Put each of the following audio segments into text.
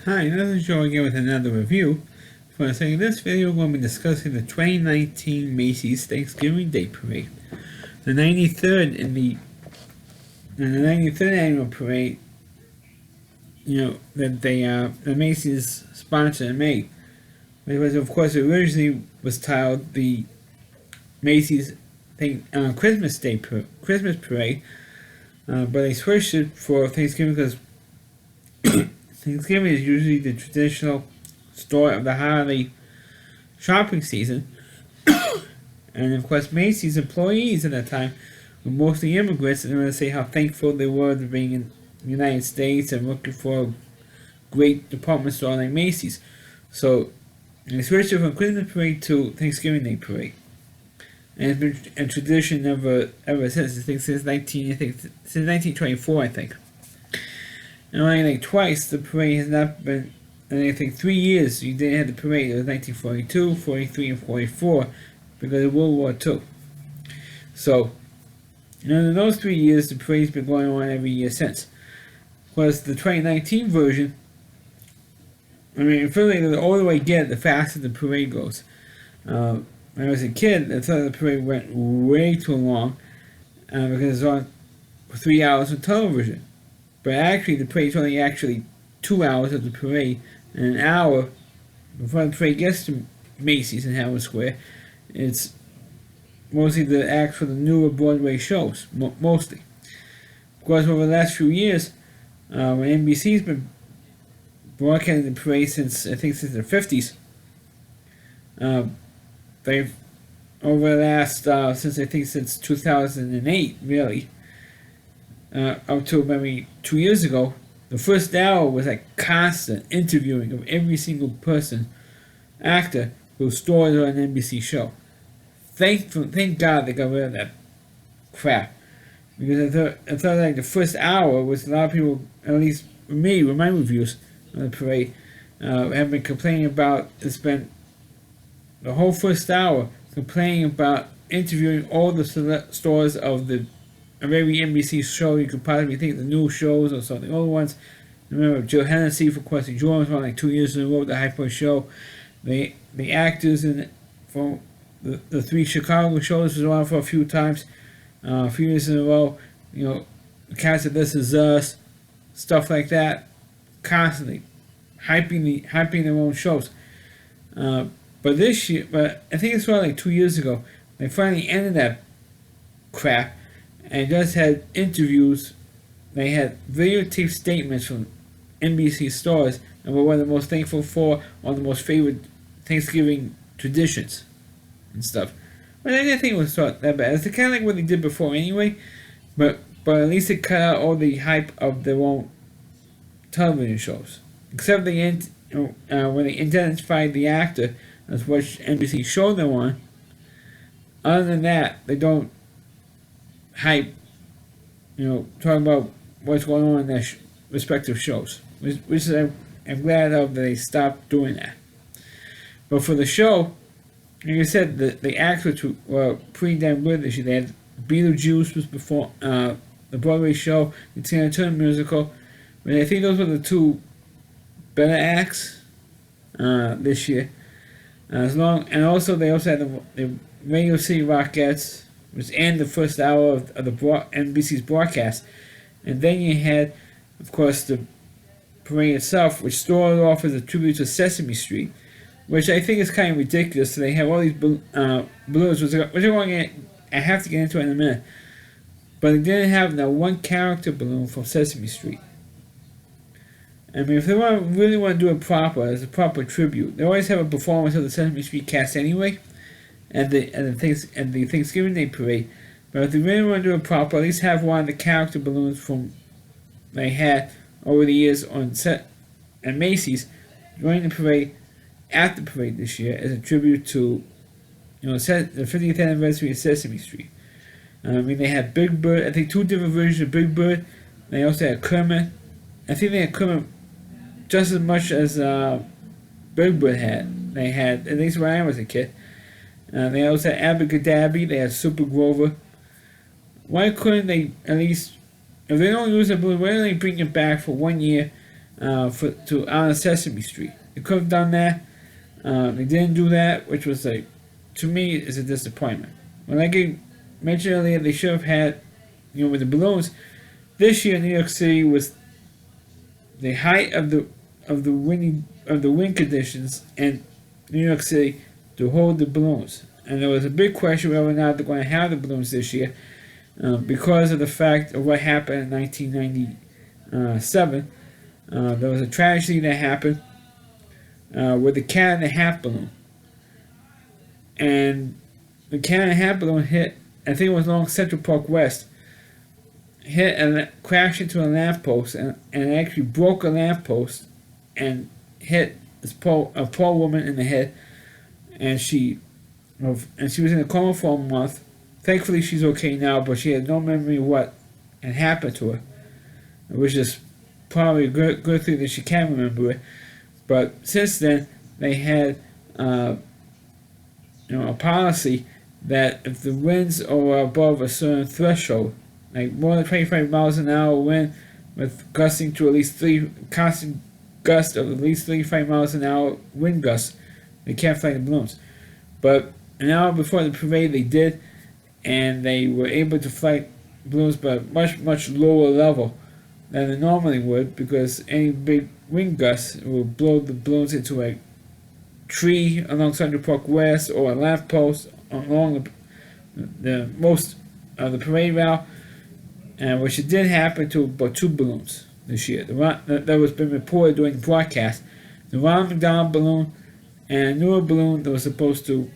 Hi, this is Joe again with another review. For the sake of this video, we're going to be discussing the 2019 Macy's Thanksgiving Day Parade. The 93rd annual parade, that the Macy's sponsored and made. It was, of course, originally was titled the Macy's Christmas Parade, but they switched it for Thanksgiving because Thanksgiving is usually the traditional start of the holiday shopping season. And of course, Macy's employees at that time were mostly immigrants, and they were going to say how thankful they were to being in the United States and looking for a great department store like Macy's. So they switched it from Christmas Parade to Thanksgiving Day Parade. And it's been a tradition ever since. Since 1924, I think. And only twice the parade has not been. And I think 3 years you didn't have the parade. It was 1942, 43, and 44 because of World War II. So, in those 3 years, the parade's been going on every year since. Of course, the 2019 version, really, the older I get, the faster the parade goes. When I was a kid, I thought the parade went way too long because it's on for 3 hours on television. But actually, the parade's only 2 hours of the parade, and an hour before the parade gets to Macy's in Howard Square. It's mostly the act for the newer Broadway shows, mostly. Of course, over the last few years, when NBC's been broadcasting the parade since the 50s, they've, over the last, since 2008, really, up to maybe 2 years ago, the first hour was constant interviewing of every single actor who starred on an NBC show. Thank God they got rid of that crap, because I thought the first hour was a lot of people, at least me with my reviews on the parade, have been complaining about. It's been the whole first hour complaining about interviewing all the stars of every NBC show you could possibly think, the new shows or some of the old ones. Remember, Joe Hennessy for Quincy Jones won 2 years in a row, the High Point Show. The actors from the 3 Chicago shows was on for a few times, a few years in a row. The cast of This Is Us, stuff like that, constantly hyping their own shows. But this year, I think it's around 2 years ago, they finally ended that crap and just had interviews. They had videotaped statements from NBC stars and what they're most thankful for on the most favorite Thanksgiving traditions and stuff. But I didn't think it was that bad. It's kind of like what they did before anyway, but at least it cut out all the hype of their own television shows. Except when they identified the actor as which NBC show they're on. Other than that, they don't hype, talking about what's going on in their respective shows, which I'm glad of that they stopped doing that. But for the show, like I said, the acts were pretty damn good this year. They had Beetlejuice was before the Broadway show, the Tina Turner musical. But I think those were the 2 better acts this year. And also they also had the Radio City Rockettes, which ended the first hour of the NBC's broadcast. And then you had, of course, the parade itself, which started off as a tribute to Sesame Street, which I think is kind of ridiculous. So they have all these balloons, which I have to get into in a minute. But they didn't have that one character balloon from Sesame Street. If they really want to do it proper, as a proper tribute, they always have a performance of the Sesame Street cast anyway, and the Thanksgiving Day Parade. But if they really want to do it proper, at least have one of the character balloons from they had over the years on set at Macy's during the parade, at the parade this year, as a tribute to the 50th anniversary of Sesame Street. They had Big Bird. I think 2 different versions of Big Bird. They also had Kermit. I think they had Kermit just as much as Big Bird had. They had, at least when I was a kid. They also had Abacadabby. They had Super Grover. Why couldn't they at least, if they don't use a balloon, why don't they bring it back for 1 year to on Sesame Street. They could have done that. They didn't do that, which was like, to me, is a disappointment. Like I mentioned earlier, they should have had, with the balloons. This year, New York City was the height of the wind conditions in New York City to hold the balloons, and there was a big question whether or not they're going to have the balloons this year, because of the fact of what happened in 1997. There was a tragedy that happened with the cat and a half balloon, and the cat and a half balloon hit. I think it was along Central Park West. Hit and crashed into a lamppost, and actually broke a lamppost and hit a poor woman in the head, and she was in a coma for a month. Thankfully, she's okay now, but she had no memory of what had happened to her, which is probably a good thing that she can remember it. But since then, they had a policy that if the winds are above a certain threshold, like more than 25 miles an hour wind with gusting to at least constant gust of at least 35 miles an hour wind gusts, they can't fly the balloons. But an hour before the parade they did, and they were able to fly balloons by a much lower level than they normally would, because any big wind gusts will blow the balloons into a tree along Central Park West or a lamppost along the most of the parade route. And which it did happen to about 2 balloons this year. That was been reported during the broadcast. The Ronald McDonald balloon and a newer balloon that was supposed to.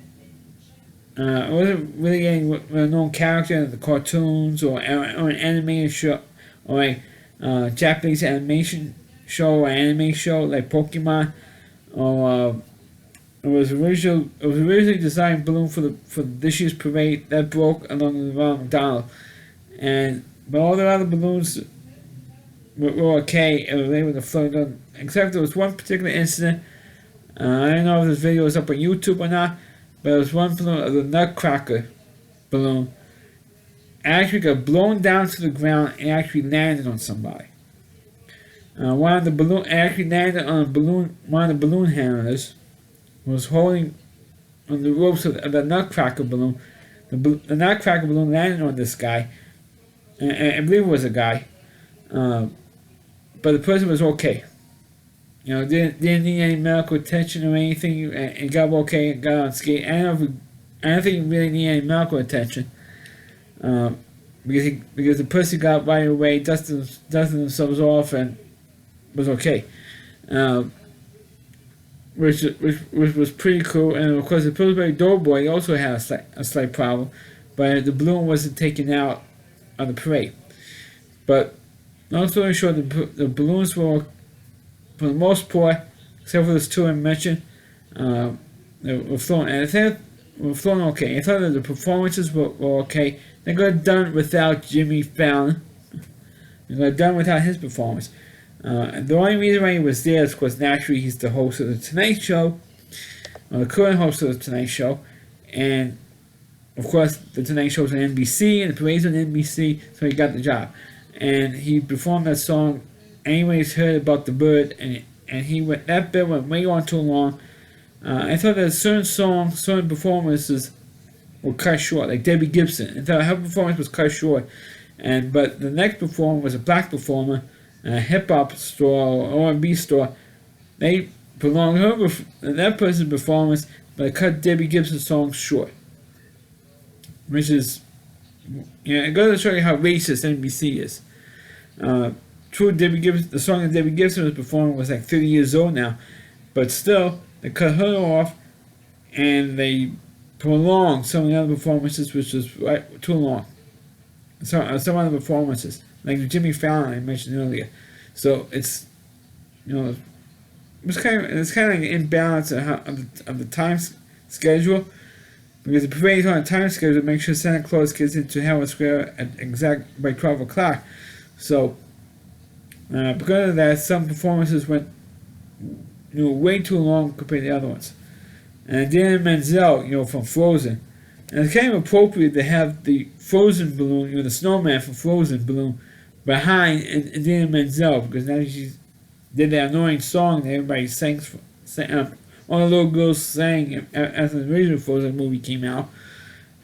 It wasn't really any well-known character in the cartoons or an animated show or a Japanese animation show or anime show like Pokemon. Or it was originally designed balloon for this year's parade that broke along the Ronald McDonald. But all the other balloons were okay and were able to float on, except there was one particular incident. I don't know if this video is up on YouTube or not, but there was one balloon, the Nutcracker balloon, actually got blown down to the ground and actually landed on somebody. One of the balloon actually landed on a balloon. One of the balloon handlers was holding on the ropes of the Nutcracker balloon. The Nutcracker balloon landed on this guy. I believe it was a guy, but the person was okay. Didn't need any medical attention or anything, and got okay and got on skate. I don't think he really needed any medical attention, because the person got right away, dusted themselves off, and was okay, which was pretty cool. And of course, the Pillsbury Doughboy also had a slight problem, but the balloon wasn't taken out on the parade. But long story short, the balloons were, for the most part, except for those 2 I mentioned, they were flown. And I think were flown okay. I thought that the performances were okay. They got done without Jimmy Fallon. They got done without his performance. The only reason why he was there is because naturally he's the host of the Tonight Show, or the current host of the Tonight Show, and of course, the Tonight Show's on NBC, and the parade's on NBC, so he got the job. And he performed that song, Anybody's Heard About the Bird, and that bit went way on too long. I thought that certain performances were cut short, like Debbie Gibson. I thought her performance was cut short, but the next performer was a black performer, a hip-hop store or R&B store. They prolonged that person's performance, but they cut Debbie Gibson's song short. Which is, it goes to show you how racist NBC is. True, the song that Debbie Gibson was performing was like 30 years old now, but still, they cut her off, and they prolonged some of the other performances, which was too long. Some other performances, like the Jimmy Fallon I mentioned earlier. So it's kind of like an imbalance of the time schedule. Because the parade's on a time schedule to make sure Santa Claus gets into Howard Square at by 12 o'clock. So, because of that, some performances went way too long compared to the other ones. And Dan Menzel, from Frozen. And it's kind of appropriate to have the Frozen balloon, the snowman from Frozen balloon, behind Idina Menzel, because now she's did that annoying song that everybody all the little girls sang as the original Frozen movie came out.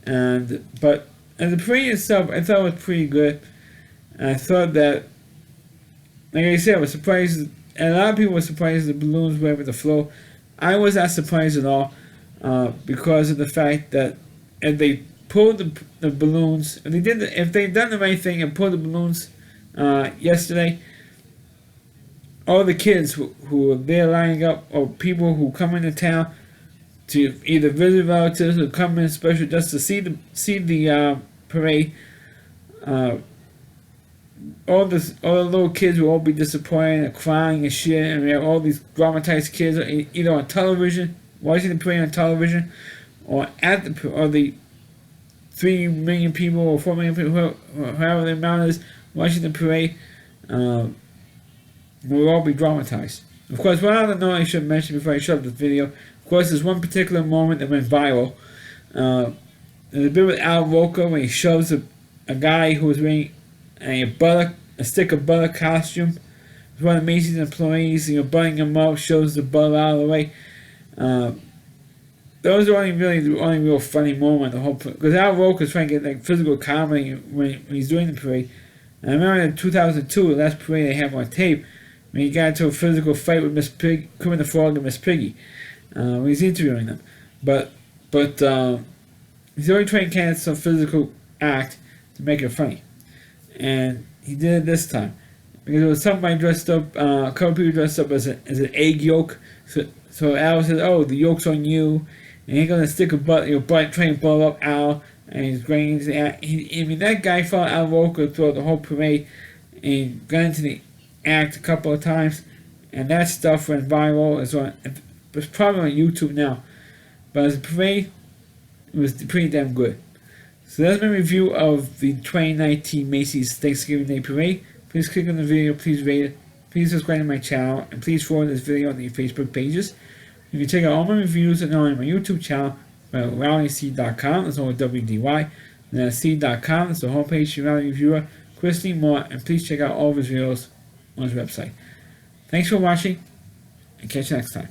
But as the parade itself, I thought it was pretty good. And I thought that, like I said, I was surprised. And a lot of people were surprised the balloons were able to flow. I was not surprised at all because of the fact that if they pulled the balloons, if they'd done the right thing and pulled the balloons yesterday, all the kids who were there lining up, or people who come into town to either visit relatives or come in special just to see the parade, all the little kids will all be disappointed and crying and shit, and we have all these dramatized kids either on television, watching the parade on television, or the 3 million people or 4 million people, however the amount is, watching the parade, will all be dramatized. Of course, one other note I should mention before I shut up this video, of course, there's one particular moment that went viral. There's a bit with Al Roker when he shoves a guy who was wearing a stick of butter costume. It's one of Macy's employees, butting him up, shows the butter out of the way. That was the only real funny moment the whole, because Al Roker's trying to get physical comedy when he's doing the parade. And I remember in 2002, the last parade they have on tape, when he got into a physical fight with Miss Pig, Kermit the Frog and Miss Piggy, when he's interviewing them. But he's already trying to catch some physical act to make it funny. And he did it this time. Because there was somebody dressed up, a couple people dressed up as an egg yolk. So Al says, "Oh, the yolk's on you." And he's going to stick a butt, trying to blow up Al. And he's going into the act. That guy followed Al Roker throughout the whole parade. And he got into the act a couple of times. And that stuff went viral. It's probably on YouTube now. But as a parade, it was pretty damn good. So that's my review of the 2019 Macy's Thanksgiving Day Parade. Please click on the video, please rate it, please subscribe to my channel, and please forward this video on your Facebook pages. You can check out all my reviews and on my YouTube channel at rallyseed.com, that's all WDY, and that's seed.com, that's the homepage for Rally Reviewer, Christine Moore, and please check out all of his videos on his website. Thanks for watching, and catch you next time.